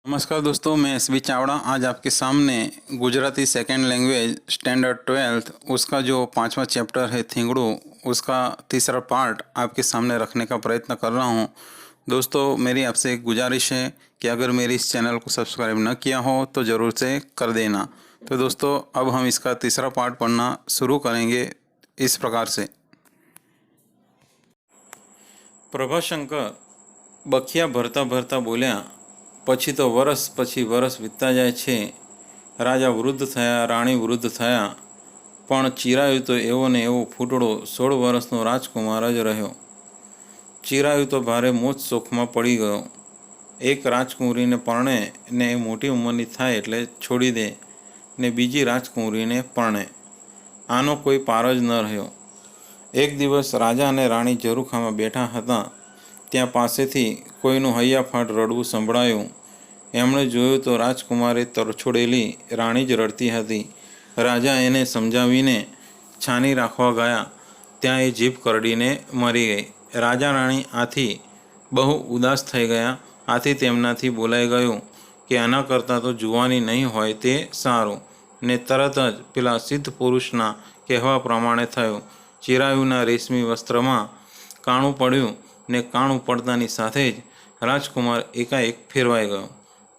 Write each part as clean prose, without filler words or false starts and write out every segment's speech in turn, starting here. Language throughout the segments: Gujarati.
नमस्कार दोस्तों, मैं एस बी चावड़ा आज आपके सामने Gujarati second language standard 12th उसका जो 5वां चैप्टर है थिंगड़ू, उसका तीसरा पार्ट आपके सामने रखने का प्रयत्न कर रहा हूं। दोस्तों, मेरी आपसे एक गुजारिश है कि अगर मेरी इस चैनल को सब्सक्राइब न किया हो तो ज़रूर से कर देना। तो दोस्तों, अब हम इसका तीसरा पार्ट पढ़ना शुरू करेंगे इस प्रकार से। प्रभाशंकर बखिया भरता भरता बोल्या, પછી તો વરસ પછી વરસ વીતતા જાય છે। રાજા વૃદ્ધ થયા, રાણી વૃદ્ધ થયા, પણ ચિરાયુ તો એવો ને એવો ફૂટડો 16 વર્ષનો રાજકુમાર જ રહ્યો। ચિરાયુ તો ભારે મોજ શોખમાં પડી ગયો। એક રાજકુંવરીને પરણે ને એ મોટી ઉંમરની થાય એટલે છોડી દે ને બીજી રાજકુંવરીને પરણે, આનો કોઈ પાર જ ન રહ્યો। એક દિવસ રાજા અને રાણી ઝરૂખામાં બેઠા હતા, ત્યાં પાસેથી કોઈનું હૈયાફાટ રડવું સંભળાયું। એમણે જોયું તો રાજકુમારે તરછોડેલી રાણી જ રડતી હતી। રાજા એને સમજાવીને છાની રાખવા ગયા, ત્યાં એ જીભ કરડીને મરી ગઈ। રાજા રાણી આથી બહુ ઉદાસ થઈ ગયા। આથી તેમનાથી બોલાઈ ગયું કે આના કરતાં તો જુવાની નહીં હોય તે સારું, ને તરત જ પેલા સિદ્ધ પુરુષના કહેવા પ્રમાણે થયું। ચિરાયુના રેશમી વસ્ત્રમાં કાણું પડ્યું ને કાણું પડતાની સાથે જ રાજકુમાર એકાએક ફેરવાઈ ગયો।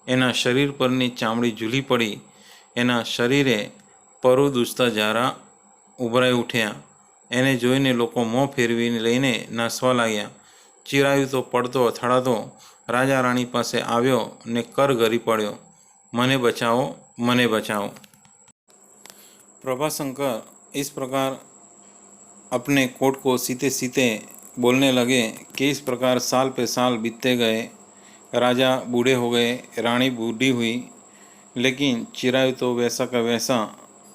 એના શરીર પરની ચામડી ઝૂલી પડી, એના શરીરે પરુ દૂજતા ઝારા ઉભરાઈ ઉઠ્યા। એને જોઈને લોકો મોં ફેરવીને લઈને નાસવા લાગ્યા। ચિરાયુ તો પડતો અથડાતો રાજા રાણી પાસે આવ્યો ને કર ગરી પડ્યો, મને બચાવો, મને બચાવો। प्रभाशंकर इस प्रकार अपने कोट को सीते सीते बोलने लगे कि इस प्रकार साल पे साल बीतते गए। राजा बूढ़े हो गए, रानी बूढ़ी हुई, लेकिन चिरायु तो वैसा का वैसा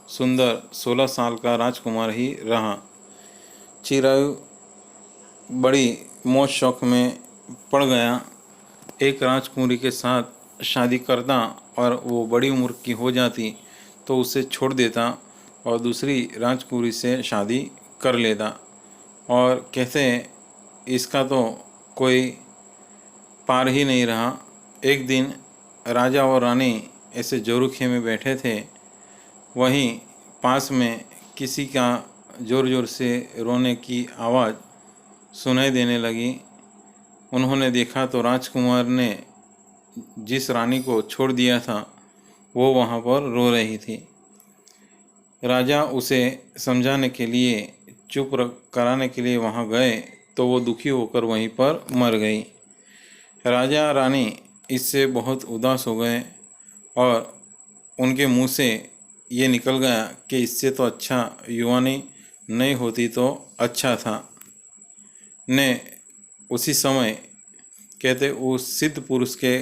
सुंदर 16 साल का राजकुमार ही रहा। चिरायु बड़ी मौज शौक में पड़ गया। एक राजकुमारी के साथ शादी करता और वो बड़ी उम्र की हो जाती तो उसे छोड़ देता और दूसरी राजकुमारी से शादी कर लेता। और कहते इसका तो कोई पार ही नहीं रहा। एक दिन राजा और रानी ऐसे ज़रूखे में बैठे थे, वहीं पास में किसी का ज़ोर ज़ोर से रोने की आवाज़ सुनाई देने लगी। उन्होंने देखा तो राजकुमार ने जिस रानी को छोड़ दिया था वो वहाँ पर रो रही थी। राजा उसे समझाने के लिए, चुप कराने के लिए वहाँ गए तो वो दुखी होकर वहीं पर मर गई। राजा रानी इससे बहुत उदास हो गए और उनके मुंह से ये निकल गया कि इससे तो अच्छा युवानी नहीं होती तो अच्छा था। ने उसी समय कहते उस सिद्ध पुरुष के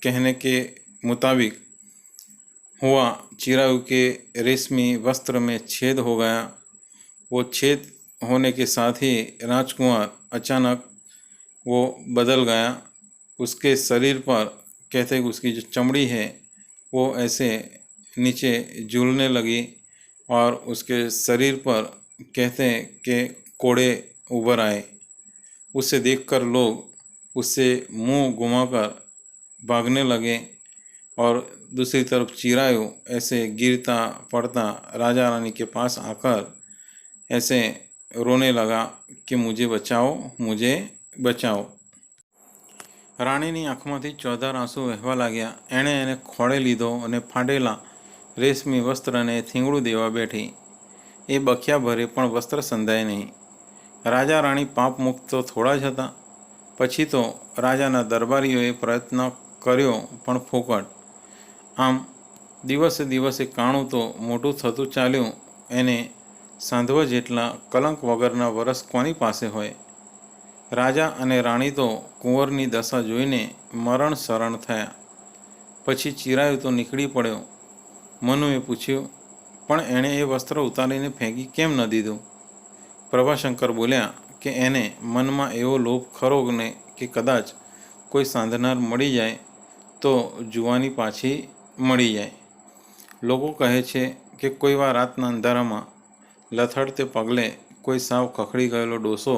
कहने के मुताबिक हुआ। चिरायु के रेशमी वस्त्र में छेद हो गया। वो छेद होने के साथ ही राजकुमार अचानक वो बदल गया। उसके शरीर पर कहते उसकी जो चमड़ी है वो ऐसे नीचे झूलने लगी और उसके शरीर पर कहते कि कोड़े उभर आए। उसे देखकर लोग उससे मुंह घुमाकर भागने लगे और दूसरी तरफ चिरायु ऐसे गिरता पड़ता राजा रानी के पास आकर ऐसे रोने लगा कि मुझे बचाओ, मुझे बचाओ। રાણીની આંખમાંથી ચોધાર આંસુ વહેવા લાગ્યા। એણે એને ખોળે લીધો અને ફાટેલા રેશમી વસ્ત્રને થીંગડું દેવા બેઠી। એ બખિયા ભરે પણ વસ્ત્ર સંધાય નહીં। રાજા રાણી પાપ મુક્ત તો થોડા જ હતા। પછી તો રાજાના દરબારીઓએ પ્રયત્ન કર્યો પણ ફોકટ। આમ દિવસે દિવસે કાણું તો મોટું થતું ચાલ્યું। એને સાંધવા જેટલા કલંક વગરના વરસ કોની પાસે હોય। રાજા અને રાણી તો કુંવરની દશા જોઈને મરણ શરણ થયા। પછી ચિરાયુ તો નીકળી પડ્યો। મનુએ પૂછ્યું, પણ એણે એ વસ્ત્ર ઉતારીને ફેંકી કેમ ન દીધું? પ્રભાશંકર બોલ્યા કે એને મનમાં એવો લોભ ખરો ને કે કદાચ કોઈ સાંધનાર મળી જાય તો જુવાની પાછી મળી જાય। લોકો કહે છે કે કોઈ વાર રાતના અંધારામાં લથડતે પગલે કોઈ સાવ ખખડી ગયેલો ડોસો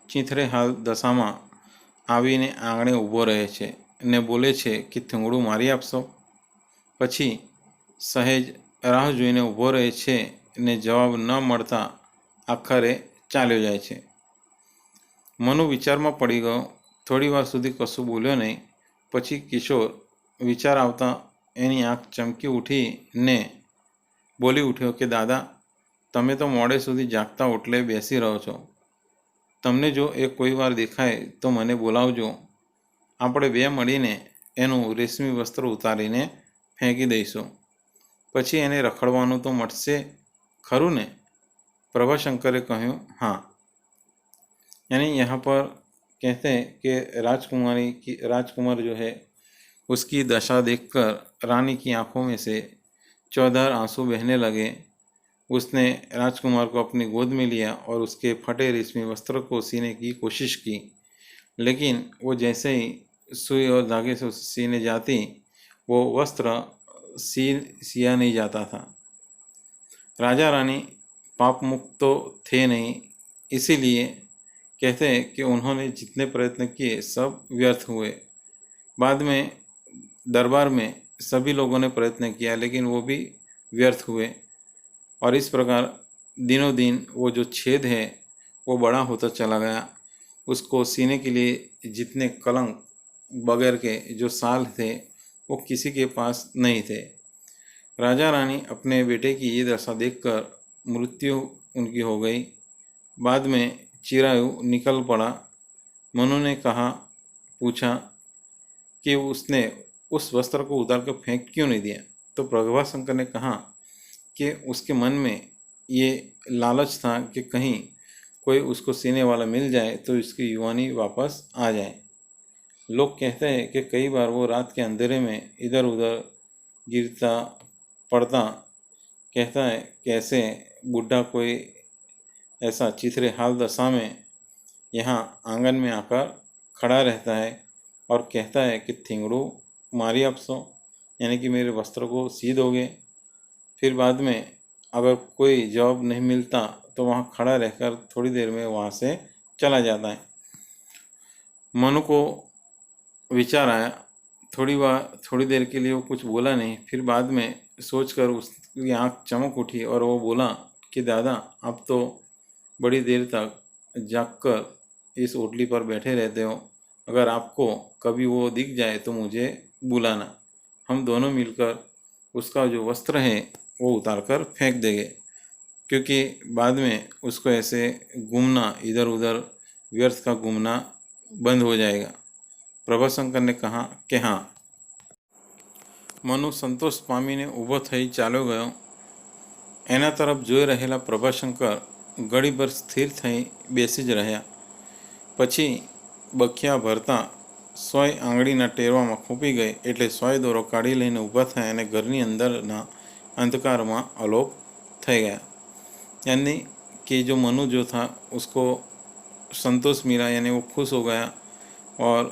ચીંથરે હાલ દશામાં આવીને આંગણે ઊભો રહે છે ને બોલે છે કે થીંગડું મારી આપશો? પછી સહેજ રાહ જોઈને ઊભો રહે છે ને જવાબ ન મળતા આખરે ચાલ્યો જાય છે. મનુ વિચારમાં પડી ગયો. થોડી વાર સુધી કશું બોલ્યો નહીં. પછી કિશોર વિચાર આવતા એની આંખ ચમકી ઉઠી ને બોલી ઉઠ્યો કે દાદા, તમે તો મોડે સુધી જાગતા ઓટલે બેસી રહો છો. તમને જો એ કોઈ વાર દેખાય તો મને બોલાવજો. આપણે બે મળીને એનું રેશમી વસ્ત્ર ઉતારીને ફેંકી દઈશું. પછી એને રખડવાનું તો મટશે ખરું ને? प्रभाशंकरे कहूँ हाँ. यानी यहाँ पर कहते हैं कि राजकुमार जो है उसकी दशा देखकर रानी की आंखों में से चौधार आंसू बहने लगे. उसने राजकुमार को अपनी गोद में लिया और उसके फटे रेशमी वस्त्र को सीने की कोशिश की, लेकिन वो जैसे ही सुई और धागे से उसे सीने जाती वो वस्त्र सिया नहीं जाता था. राजा रानी पाप मुक्त तो थे नहीं, इसीलिए कहते हैं कि उन्होंने जितने प्रयत्न किए सब व्यर्थ हुए. बाद में दरबार में सभी लोगों ने प्रयत्न किया लेकिन वो भी व्यर्थ हुए. और इस प्रकार दिनों दिन वो जो छेद है वो बड़ा होता चला गया. उसको सीने के लिए जितने कलंक बगैर के जो साल थे वो किसी के पास नहीं थे. राजा रानी अपने बेटे की ये दशा देखकर मृत्यु उनकी हो गई. बाद में चिरायु निकल पड़ा. मनु ने पूछा कि उसने उस वस्त्र को उतार कर फेंक क्यों नहीं दिया? तो प्रभाशंकर ने कहा कि उसके मन में ये लालच था कि कहीं कोई उसको सीने वाला मिल जाए तो इसकी युवानी वापस आ जाए. लोग कहते हैं कि कई बार वो रात के अंधेरे में इधर उधर गिरता पड़ता. कहता है कि ऐसे बूढ़ा कोई ऐसा चिथरे हाल दशा में यहाँ आंगन में आकर खड़ा रहता है और कहता है कि थिंगड़ू मारी आपसो, यानी कि मेरे वस्त्र को सी दोगे. फिर बाद में अगर कोई जवाब नहीं मिलता तो वहाँ खड़ा रहकर थोड़ी देर में वहाँ से चला जाता है. मनु को विचार आया. थोड़ी देर के लिए वो कुछ बोला नहीं. फिर बाद में सोचकर उसकी आँख चमक उठी और वो बोला कि दादा, आप तो बड़ी देर तक जागकर इस ओटली पर बैठे रहते हो. अगर आपको कभी वो दिख जाए तो मुझे बुलाना. हम दोनों मिलकर उसका जो वस्त्र है वो उतार कर फेंक देंगे, क्योंकि बाद में उसको ऐसे घूमना, इधर उधर व्यर्थ का घूमना बंद हो जाएगा. प्रभाशंकर ने कहा कि हाँ. मनु संतोष पामीने ઊભો થઈ ચાલ્યો ગયો. એના તરફ જોઈ રહેલા પ્રભાશંકર ઘડીભર સ્થિર થઈ બેસી જ રહ્યા. પછી બખિયા ભરતા સોય આંગળીના ટેરવામાં ખૂંપી ગઈ એટલે સોય દોરો કાઢી લઈને ઊભા થયા અને ઘરની અંદરના અંધકારમાં અલોપ થઈ ગયા. यानी कि जो मनु जो था उसको संतोष मिला, यानी वो खुश हो गया और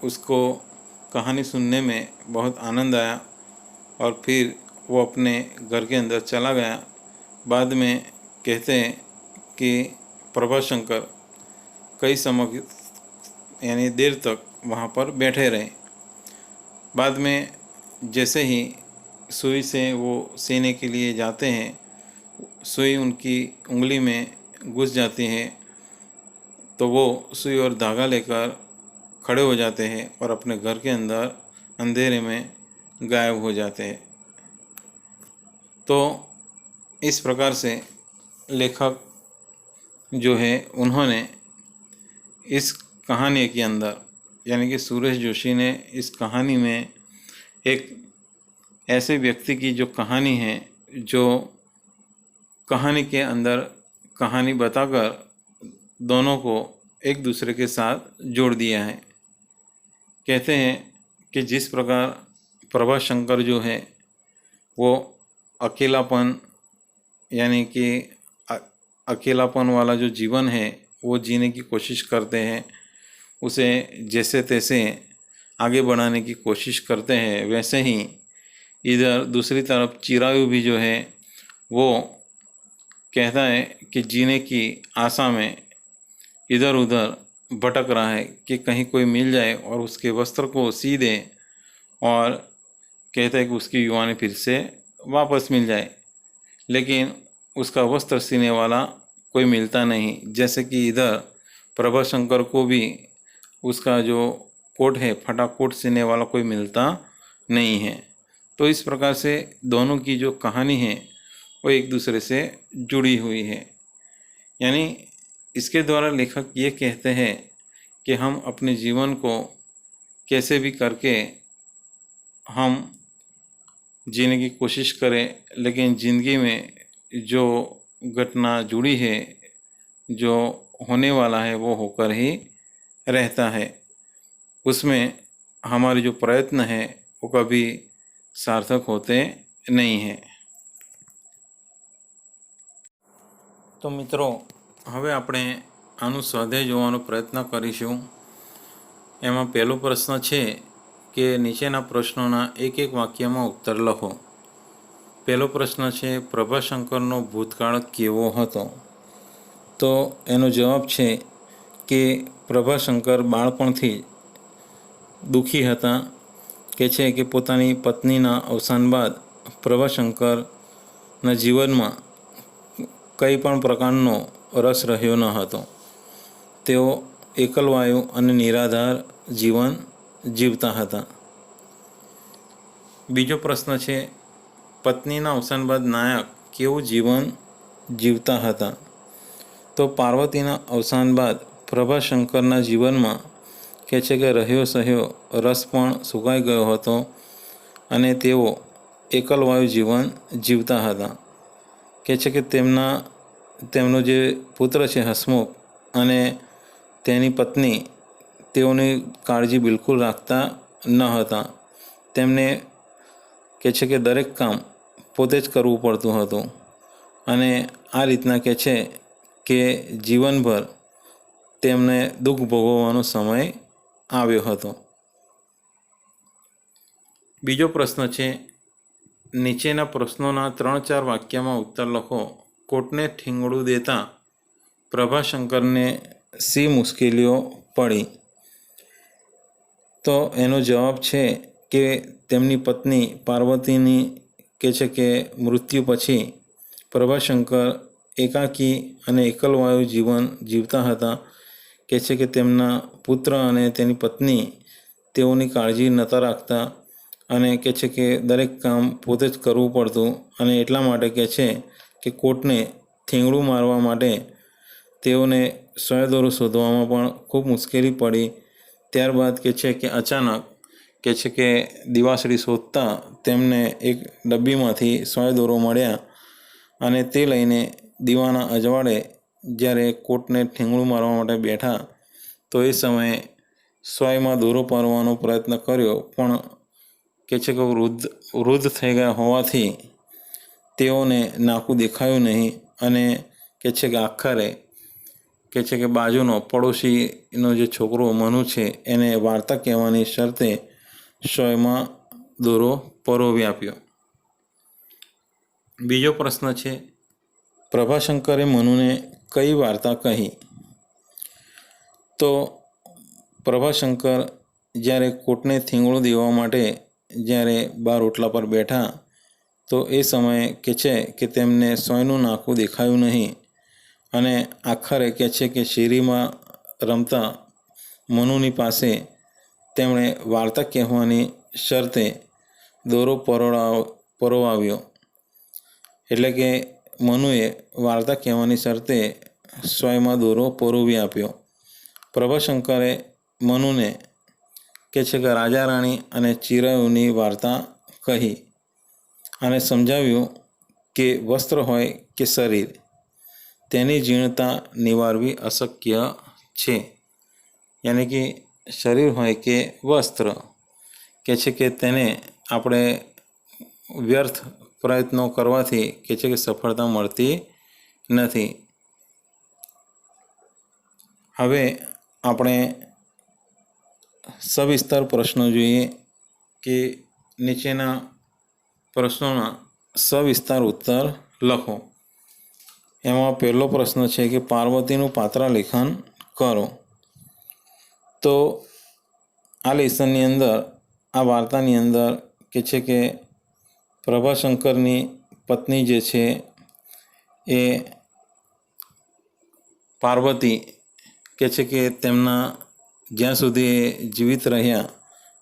उसको कहानी सुनने में बहुत आनंद आया और फिर वो अपने घर के अंदर चला गया. बाद में कहते हैं कि प्रभाशंकर कई समय यानी देर तक वहाँ पर बैठे रहे. बाद में जैसे ही सुई से वो सीने के लिए जाते हैं, सुई उनकी उंगली में घुस जाती है तो वो सुई और धागा लेकर खड़े हो जाते हैं और अपने घर के अंदर अंधेरे में गायब हो जाते हैं. तो इस प्रकार से लेखक जो है उन्होंने इस कहानी के अंदर, यानी कि सुरेश जोशी ने इस कहानी में एक ऐसे व्यक्ति की जो कहानी है, जो कहानी के अंदर कहानी बताकर दोनों को एक दूसरे के साथ जोड़ दिया है. कहते हैं कि जिस प्रकार प्रभाशंकर जो है वो अकेलापन, यानी कि अकेलापन वाला जो जीवन है वो जीने की कोशिश करते हैं, उसे जैसे तैसे आगे बढ़ाने की कोशिश करते हैं, वैसे ही इधर दूसरी तरफ चिरायु भी जो है वो कहता है कि जीने की आशा में इधर उधर भटक रहा है कि कहीं कोई मिल जाए और उसके वस्त्र को सी दे और कहता है कि उसकी युवानी फिर से वापस मिल जाए, लेकिन उसका वस्त्र सीने वाला कोई मिलता नहीं। जैसे कि इधर प्रभाशंकर को भी उसका जो कोट है, फटा कोट सीने वाला कोई मिलता नहीं है। तो इस प्रकार से दोनों की जो कहानी है वो एक दूसरे से जुड़ी हुई है। यानी इसके द्वारा लेखक ये कहते हैं कि हम अपने जीवन को कैसे भी करके हम जीने की कोशिश करें, लेकिन ज़िंदगी में जो घटना जुड़ी है, जो होने वाला है, वो होकर ही रहता है। उसमें हमारे जो प्रयत्न है वो कभी सार्थक होते नहीं हैं। तो मित्रों, હવે આપણે આનું સ્વાધ્યાય જોવાનો પ્રયત્ન કરીશું। એમાં પહેલો પ્રશ્ન છે કે નીચેના પ્રશ્નોના એક એક વાક્યમાં ઉત્તર લખો। પહેલો પ્રશ્ન છે, પ્રભાશંકરનો ભૂતકાળ કેવો હતો? તો એનો જવાબ છે કે પ્રભાશંકર બાળપણથી દુઃખી હતા। કે છે કે પોતાની પત્નીના અવસાન બાદ પ્રભાશંકરના જીવનમાં કંઈ પણ પ્રકારનો રસ રહ્યો ન હતો। તેઓ એકલવાયુ અને નિરાધાર જીવન જીવતા હતા। બીજો પ્રશ્ન છે, પત્નીના અવસાન બાદ નાયક કેવું જીવન જીવતા હતા? તો પાર્વતીના અવસાન બાદ પ્રભાશંકરના જીવનમાં કે છે કે રહ્યો સહ્યો રસ પણ સુકાઈ ગયો હતો અને તેઓ એકલવાયુ જીવન જીવતા હતા। કે છે કે તેમનો જે પુત્ર છે હસમુખ અને તેની પત્ની તેઓની કાળજી બિલકુલ રાખતા ન હતા। તેમને કે છે કે દરેક કામ પોતે જ કરવું પડતું હતું અને આ રીતના કે છે કે જીવનભર તેમને દુઃખ ભોગવવાનો સમય આવ્યો હતો। બીજો પ્રશ્ન છે, નીચેના પ્રશ્નોના 3-4 વાક્યમાં ઉત્તર લખો। કોટને ઠીંગણું દેતા પ્રભાશંકરને શી મુશ્કેલીઓ પડી? તો એનો જવાબ છે કે તેમની પત્ની પાર્વતીની કે છે કે મૃત્યુ પછી પ્રભાશંકર એકાકી અને એકલવાયુ જીવન જીવતા હતા। કે છે કે તેમના પુત્ર અને તેની પત્ની તેઓની કાળજી નહોતા રાખતા અને કે છે કે દરેક કામ પોતે જ કરવું પડતું અને એટલા માટે કે છે કે કોટને થીંગડું મારવા માટે તેઓને સોયદોરો શોધવામાં પણ ખૂબ મુશ્કેલી પડી। ત્યારબાદ કે છે કે અચાનક કે છે કે દિવાસળી શોધતા તેમને એક ડબ્બીમાંથી સોયદોરો મળ્યા અને તે લઈને દીવાના અજવાળે જ્યારે કોટને ઠીંગણું મારવા માટે બેઠા તો એ સમયે સોયમાં દોરો પારવાનો પ્રયત્ન કર્યો, પણ કે છે કે વૃદ્ધ થઈ ગયા હોવાથી તેઓને નાકું દેખાયું નહીં અને કે છે કે આખરે કે છે કે બાજુનો પડોશીનો જે છોકરો મનુ છે એને વાર્તા કહેવાની શરતે સોયમાં દોરો પરોવી આપ્યો। બીજો પ્રશ્ન છે, પ્રભાશંકરે મનુને કઈ વાર્તા કહી? તો પ્રભાશંકર જ્યારે કોટને થીંગણું દેવા માટે જ્યારે બાર ઓટલા પર બેઠા તો એ સમયે કે છે કે તેમને સોયનું નાકું દેખાયું નહીં અને આખરે કે છે કે શેરીમાં રમતા મનુની પાસે તેમણે વાર્તા કહેવાની શરતે દોરો પરોવાવ્યો। એટલે કે મનુએ વાર્તા કહેવાની શરતે સોયમાં દોરો પરોવી આપ્યો। પ્રભાશંકરે મનુને કે છે કે રાજા રાણી અને ચિરાયુની વાર્તા કહી અને સમજાવ્યું કે વસ્ત્ર હોય કે શરીર, તેની જીર્ણતા નિવારવી અશક્ય છે। યાની કે શરીર હોય કે વસ્ત્ર કે છે કે તેને આપણે વ્યર્થ પ્રયત્નો કરવાથી કે છે કે સફળતા મળતી નથી। હવે આપણે સવિસ્તાર પ્રશ્નો જોઈએ કે નીચેના પ્રશ્નોના સવિસ્તાર ઉત્તર લખો। એમાં પહેલો પ્રશ્ન છે કે પાર્વતીનું પાત્રાલેખન કરો। तो आ લેસનની અંદર આ વાર્તાની અંદર કે છે કે પ્રભાશંકરની પત્ની જે છે એ પાર્વતી કે છે કે તેમના જ્યાં સુધી જીવિત રહ્યા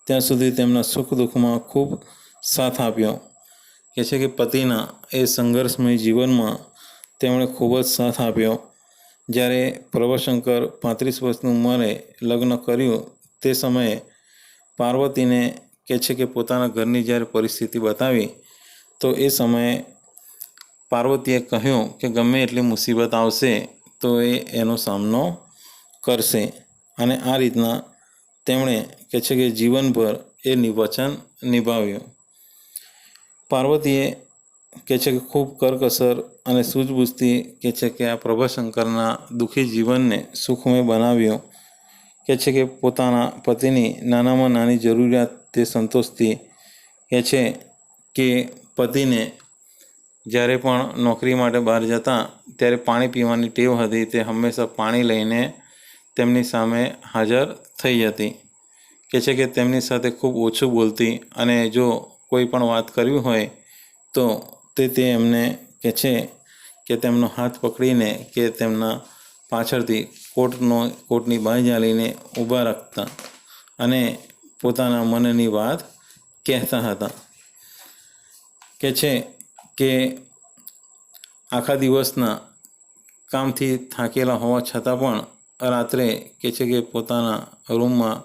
ત્યાં સુધી તેમના સુખ દુઃખમાં ખૂબ સાથ આપ્યો કે છે કે પતિના એ સંઘર્ષમય જીવનમાં તેમણે ખૂબ જ સાથ આપ્યો। જ્યારે પ્રભાશંકર 35 વર્ષની ઉંમરે લગ્ન કર્યું તે સમયે પાર્વતીને કે છે કે પોતાના ઘરની જ્યારે પરિસ્થિતિ બતાવી તો એ સમયે પાર્વતીએ કહ્યું કે ગમે એટલી મુસીબત આવશે તો એનો સામનો કરશે અને આ રીતના તેમણે કે છે કે જીવનભર એ વચન નિભાવ્યું। પાર્વતીએ કે છે કે ખૂબ કરકસર અને સૂઝબૂછથી કે છે કે આ પ્રભાશંકરના દુઃખી જીવનને સુખમય બનાવ્યું કે છે કે પોતાના પતિની નાનામાં નાની જરૂરિયાત તે સંતોષતી કે છે કે પતિને જ્યારે પણ નોકરી માટે બહાર જતા ત્યારે પાણી પીવાની ટેવ હતી, તે હંમેશા પાણી લઈને તેમની સામે હાજર થઈ જતી કે છે કે તેમની સાથે ખૂબ ઓછું બોલતી અને જો કોઈ પણ વાત કરવી હોય તો તે એમને કે છે કે તેમનો હાથ પકડીને કે તેમના પાછળથી કોટની બાંય ઝાલીને ઊભા રાખતા અને પોતાના મનની વાત કહેતા હતા કે છે કે આખા દિવસના કામથી થાકેલા હોવા છતાં પણ રાત્રે કે છે કે પોતાના રૂમમાં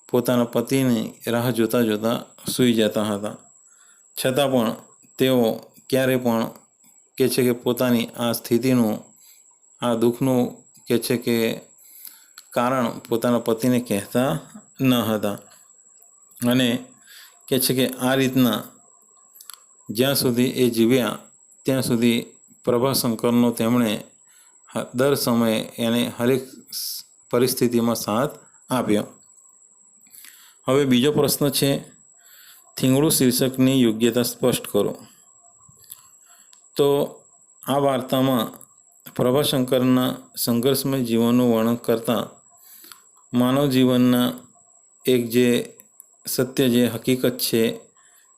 પોતાના પતિની રાહ જોતાં જોતાં સૂઈ જતા હતા, છતાં પણ તેઓ ક્યારે પણ કે છે કે પોતાની આ સ્થિતિનું આ દુઃખનું કે છે કે કારણ પોતાના પતિને કહેતા ન હતા અને કે છે કે આ રીતના જ્યાં સુધી એ જીવ્યા ત્યાં સુધી પ્રભાશંકરનો તેમણે દર સમયે એને હરેક પરિસ્થિતિમાં સાથ આપ્યો। હવે બીજો પ્રશ્ન છે, થીંગડું શીર્ષકની યોગ્યતા સ્પષ્ટ કરો। તો આ વાર્તામાં પ્રભાશંકરના સંઘર્ષમય જીવનનું વર્ણન કરતાં માનવ જીવનના એક જે સત્ય જે હકીકત છે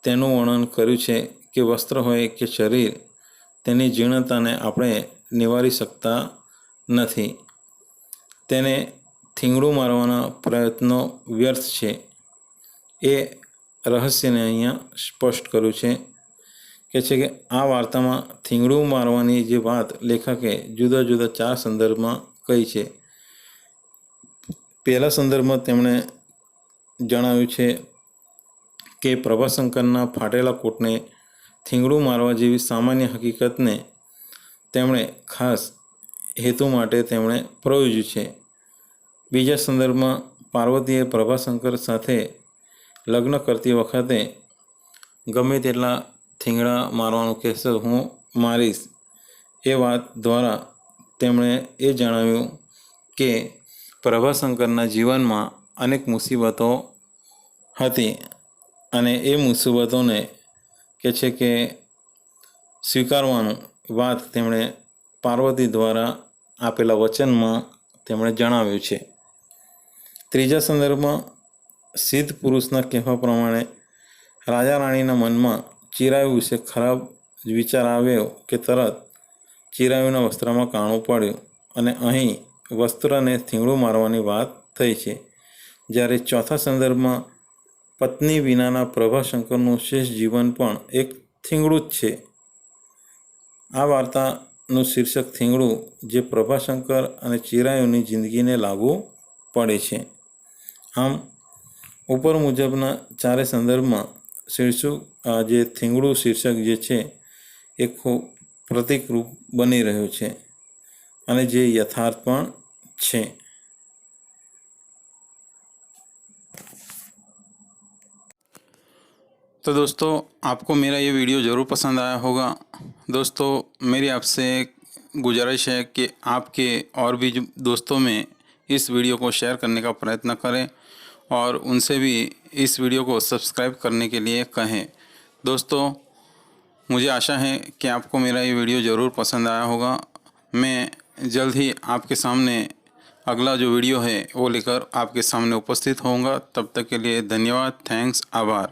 તેનું વર્ણન કર્યું છે કે વસ્ત્ર હોય કે શરીર, તેની જીર્ણતાને આપણે નિવારી શકતા નથી, તેને થીંગડું મારવાના પ્રયત્નો વ્યર્થ છે, એ રહસ્યને અહીંયા સ્પષ્ટ કર્યું છે કે આ વાર્તામાં થીંગડું મારવાની જે વાત લેખકે જુદા જુદા 4 સંદર્ભમાં કહી છે। પહેલા સંદર્ભમાં તેમણે જણાવ્યું છે કે પ્રભાશંકરના ફાટેલા કોટને થીંગડું મારવા જેવી સામાન્ય હકીકતને તેમણે ખાસ હેતુ માટે તેમણે પ્રયોજ્યું છે। બીજા સંદર્ભમાં પાર્વતીએ પ્રભાશંકર સાથે લગ્ન કરતી વખતે ગમે તેટલા થીંગડા મારવાનું કહેશે હું મારીશ એ વાત દ્વારા તેમણે એ જણાવ્યું કે પ્રભાશંકરના જીવનમાં અનેક મુસીબતો હતી અને એ મુસીબતોને કે છે કે સ્વીકારવાનું વાત તેમણે પાર્વતી દ્વારા આપેલા વચનમાં તેમણે જણાવ્યું છે। ત્રીજા સંદર્ભમાં સિદ્ધ પુરુષના કહેવા પ્રમાણે રાજા રાણીના મનમાં ચિરાયુ વિશે ખરાબ વિચાર આવ્યો કે તરત ચિરાયુના વસ્ત્રમાં કાણું પડ્યું અને અહીં વસ્ત્રને થીંગડું મારવાની વાત થઈ છે। જ્યારે ચોથા સંદર્ભમાં પત્ની વિનાના પ્રભાશંકરનું શેષ જીવન પણ એક થીંગડું જ છે। આ વાર્તાનું શીર્ષક થીંગડું જે પ્રભાશંકર અને ચિરાયુની જિંદગીને લાગુ પડે છે। આમ ઉપર મુજબના 4 સંદર્ભમાં જે થીંગડું શીર્ષક જે છે એ ખૂબ પ્રતિકરૂપ બની રહ્યું છે અને જે યથાર્થ પણ છે। तो दोस्तों, आपको मेरा ये वीडियो ज़रूर पसंद आया होगा। दोस्तों, मेरी आपसे गुजारिश है कि आपके और भी दोस्तों में इस वीडियो को शेयर करने का प्रयत्न करें और उनसे भी इस वीडियो को सब्सक्राइब करने के लिए कहें। दोस्तों, मुझे आशा है कि आपको मेरा ये वीडियो ज़रूर पसंद आया होगा। मैं जल्द ही आपके सामने अगला जो वीडियो है वो लेकर आपके सामने उपस्थित होऊंगा। तब तक के लिए धन्यवाद, थैंक्स, आभार।